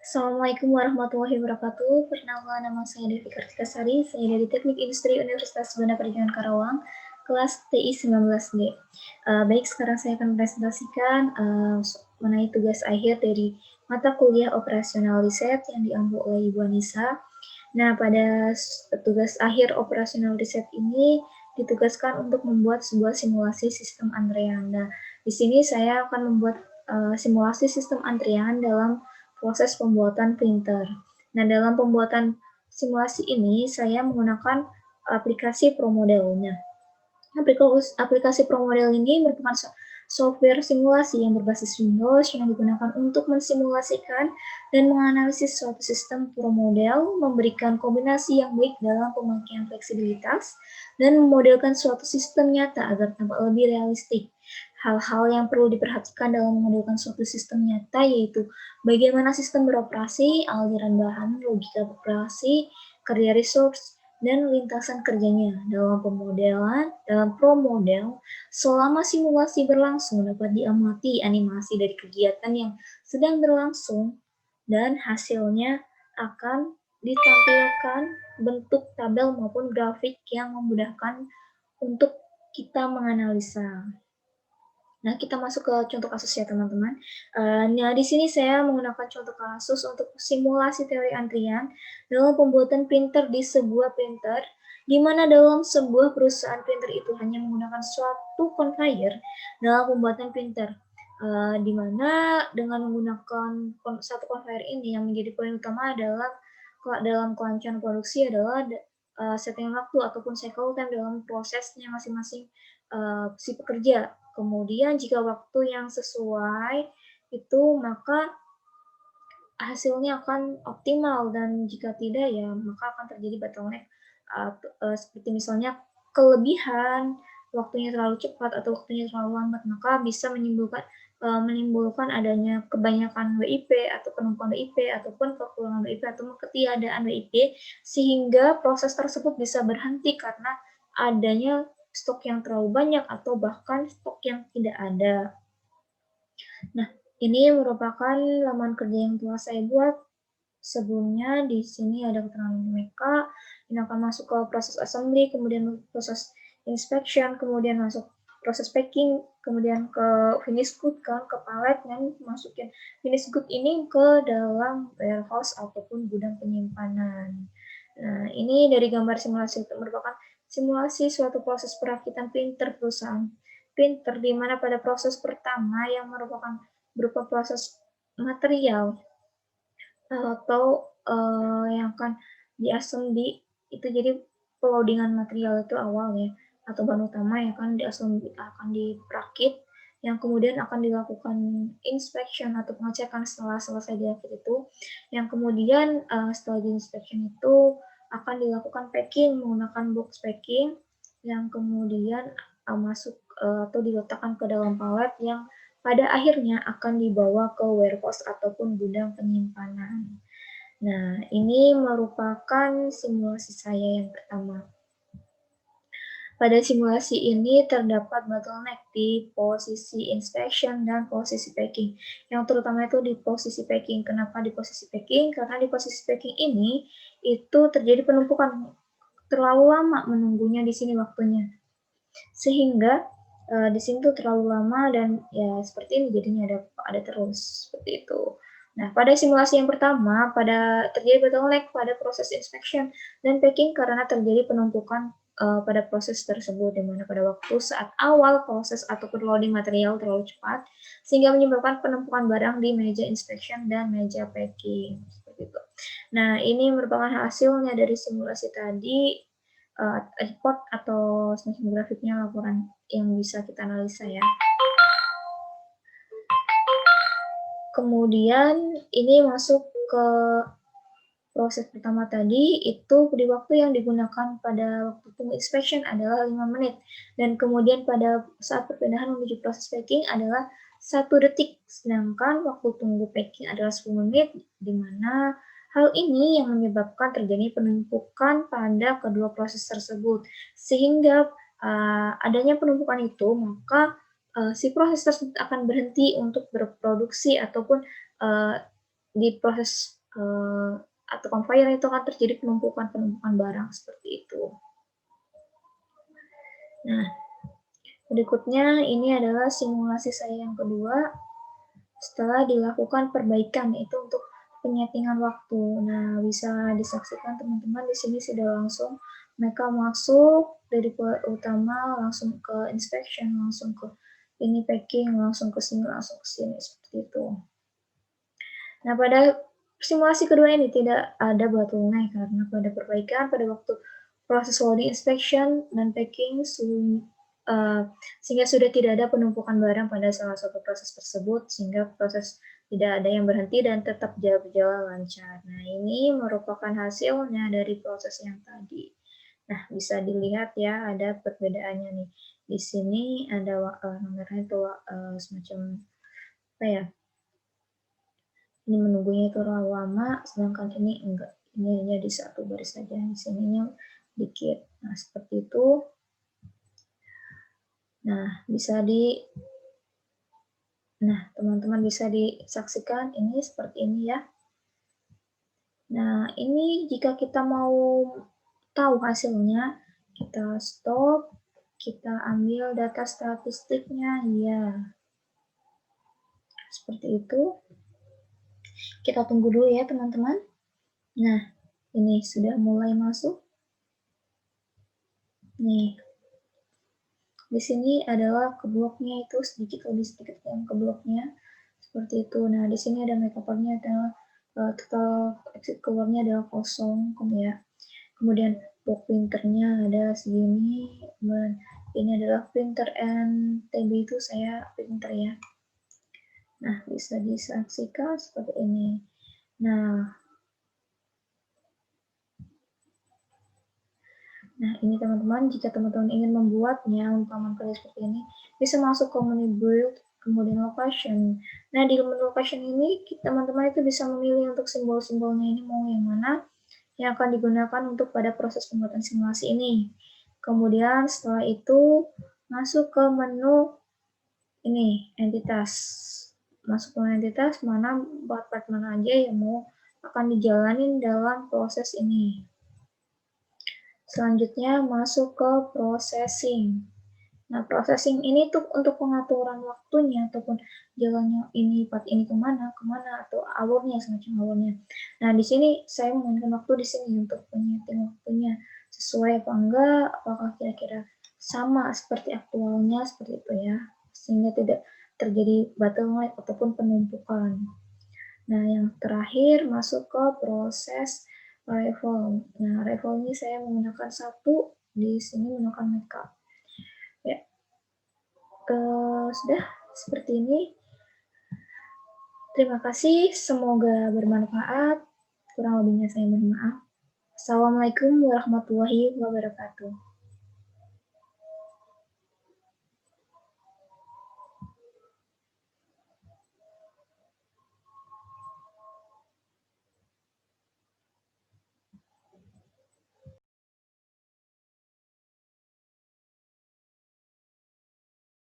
Assalamualaikum warahmatullahi wabarakatuh. Perkenalkan, nama saya Devi Kartikasari. Saya dari Teknik Industri Universitas Banda Perjuangan Karawang, kelas TI 19D. Baik, sekarang saya akan presentasikan mengenai tugas akhir dari mata kuliah operasional riset yang diambil oleh Ibu Anissa. Nah, pada tugas akhir operasional riset ini ditugaskan untuk membuat sebuah simulasi sistem antrean. Nah, di sini saya akan membuat simulasi sistem antrean dalam proses pembuatan printer. Nah, dalam pembuatan simulasi ini saya menggunakan aplikasi ProModel. Nah, aplikasi ProModel ini merupakan software simulasi yang berbasis Windows yang digunakan untuk mensimulasikan dan menganalisis suatu sistem ProModel, memberikan kombinasi yang baik dalam pemakaian fleksibilitas, dan memodelkan suatu sistem nyata agar tampak lebih realistik. Hal-hal yang perlu diperhatikan dalam memodelkan suatu sistem nyata yaitu bagaimana sistem beroperasi, aliran bahan, logika operasi, kerja resource, dan lintasan kerjanya. Dalam ProModel, selama simulasi berlangsung dapat diamati animasi dari kegiatan yang sedang berlangsung dan hasilnya akan ditampilkan bentuk tabel maupun grafik yang memudahkan untuk kita menganalisa. Nah, kita masuk ke contoh kasus ya, teman-teman. Nah, di sini saya menggunakan contoh kasus untuk simulasi teori antrian dalam pembuatan printer di sebuah printer, di mana dalam sebuah perusahaan printer itu hanya menggunakan suatu conveyor dalam pembuatan printer, di mana dengan menggunakan satu conveyor ini yang menjadi poin utama adalah dalam kelancaran produksi adalah setting waktu ataupun cycle time dalam prosesnya masing-masing si pekerja. Kemudian jika waktu yang sesuai itu maka hasilnya akan optimal, dan jika tidak ya maka akan terjadi bottleneck, seperti misalnya kelebihan, waktunya terlalu cepat atau waktunya terlalu lambat, maka bisa menimbulkan adanya kebanyakan WIP atau penumpukan WIP ataupun kekurangan WIP atau ketiadaan WIP, sehingga proses tersebut bisa berhenti karena adanya stok yang terlalu banyak atau bahkan stok yang tidak ada. Nah, ini merupakan laman kerja yang telah saya buat sebelumnya. Di sini ada keterangan mereka, ini akan masuk ke proses assembly, kemudian proses inspection, kemudian masuk proses packing, kemudian ke finish good kan, ke palet, dan masukin finish good ini ke dalam warehouse ataupun gudang penyimpanan. Nah, ini dari gambar simulasi itu merupakan simulasi suatu proses perakitan printer perusahaan printer, di mana pada proses pertama yang merupakan berupa proses material atau yang akan di-assembly itu, jadi loadingan material itu awal ya, atau bahan utama yang akan akan dirakit, yang kemudian akan dilakukan inspection atau pengecekan setelah selesai dirakit itu, yang kemudian setelah di inspection itu akan dilakukan packing menggunakan box packing, yang kemudian masuk atau diletakkan ke dalam palet yang pada akhirnya akan dibawa ke warehouse ataupun gudang penyimpanan. Nah, ini merupakan simulasi saya yang pertama. Pada simulasi ini terdapat bottleneck di posisi inspection dan posisi packing. Yang terutama itu di posisi packing. Kenapa di posisi packing? Karena di posisi packing ini itu terjadi penumpukan, terlalu lama menunggunya di sini waktunya. Sehingga di sini tuh terlalu lama dan ya seperti ini jadinya ada terus seperti itu. Nah, pada simulasi yang pertama terjadi bottleneck pada proses inspection dan packing karena terjadi penumpukan pada proses tersebut, di mana pada waktu saat awal proses ataupun loading material terlalu cepat sehingga menyebabkan penumpukan barang di meja inspection dan meja packing seperti itu. Nah, ini merupakan hasilnya dari simulasi tadi, report atau semacam grafiknya, laporan yang bisa kita analisa ya. Kemudian ini masuk ke proses pertama tadi, itu di waktu yang digunakan pada waktu tunggu inspection adalah 5 menit, dan kemudian pada saat perpindahan menuju proses packing adalah 1 detik, sedangkan waktu tunggu packing adalah 10 menit, di mana hal ini yang menyebabkan terjadi penumpukan pada kedua proses tersebut. Sehingga adanya penumpukan itu, maka si proses tersebut akan berhenti untuk berproduksi ataupun di proses atau conveyor itu akan terjadi penumpukan barang seperti itu. Nah, berikutnya ini adalah simulasi saya yang kedua setelah dilakukan perbaikan, yaitu untuk penyetingan waktu. Nah, bisa disaksikan teman-teman di sini sudah langsung mereka masuk dari utama langsung ke inspection, langsung ke ini packing, langsung ke sini, seperti itu. Nah, pada simulasi kedua ini tidak ada bottleneck karena pada perbaikan pada waktu proses loading inspection dan packing sehingga sudah tidak ada penumpukan barang pada salah satu proses tersebut sehingga proses tidak ada yang berhenti dan tetap berjalan lancar. Nah, ini merupakan hasilnya dari proses yang tadi. Nah, bisa dilihat ya ada perbedaannya nih. Di sini ada nomornya itu semacam apa ya? Ini menunggunya itu lama, sedangkan ini enggak. Ini hanya di satu baris saja, di sininya dikit. Nah, seperti itu. Nah, teman-teman bisa disaksikan ini seperti ini ya. Nah, ini jika kita mau tahu hasilnya, kita stop, kita ambil data statistiknya, ya. Seperti itu. Kita tunggu dulu ya, teman-teman. Nah, ini sudah mulai masuk. Nih, di sini adalah ke bloknya itu lebih sedikit yang ke bloknya seperti itu. Nah, di sini ada make up-nya adalah total exit keluarnya adalah kosong, ya. Kemudian box printernya ada segini. Kemudian ini adalah printer NTB itu saya printer ya. Nah, bisa disaksikan seperti ini. Nah, ini teman-teman, jika teman-teman ingin membuatnya, umpama kerja seperti ini, bisa masuk ke menu build, kemudian location. Nah, di menu location ini, teman-teman itu bisa memilih untuk simbol-simbolnya ini mau yang mana yang akan digunakan untuk pada proses pembuatan simulasi ini. Kemudian setelah itu, masuk ke menu ini, entitas. Masuk ke menu entitas, mana part-part mana aja yang mau akan dijalanin dalam proses ini. Selanjutnya masuk ke processing. Nah, processing ini tuh untuk pengaturan waktunya ataupun jalannya ini part ini kemana atau alurnya semacam alurnya. Nah, di sini saya menggunakan waktu di sini untuk penyeting waktunya sesuai apa enggak, apakah kira-kira sama seperti aktualnya seperti itu ya, sehingga tidak terjadi bottleneck ataupun penumpukan. Nah, yang terakhir masuk ke proses revolve. Nah, revolve ini saya menggunakan satu, di sini menggunakan makeup. Ya, sudah seperti ini. Terima kasih, semoga bermanfaat. Kurang lebihnya saya mohon maaf. Assalamualaikum warahmatullahi wabarakatuh.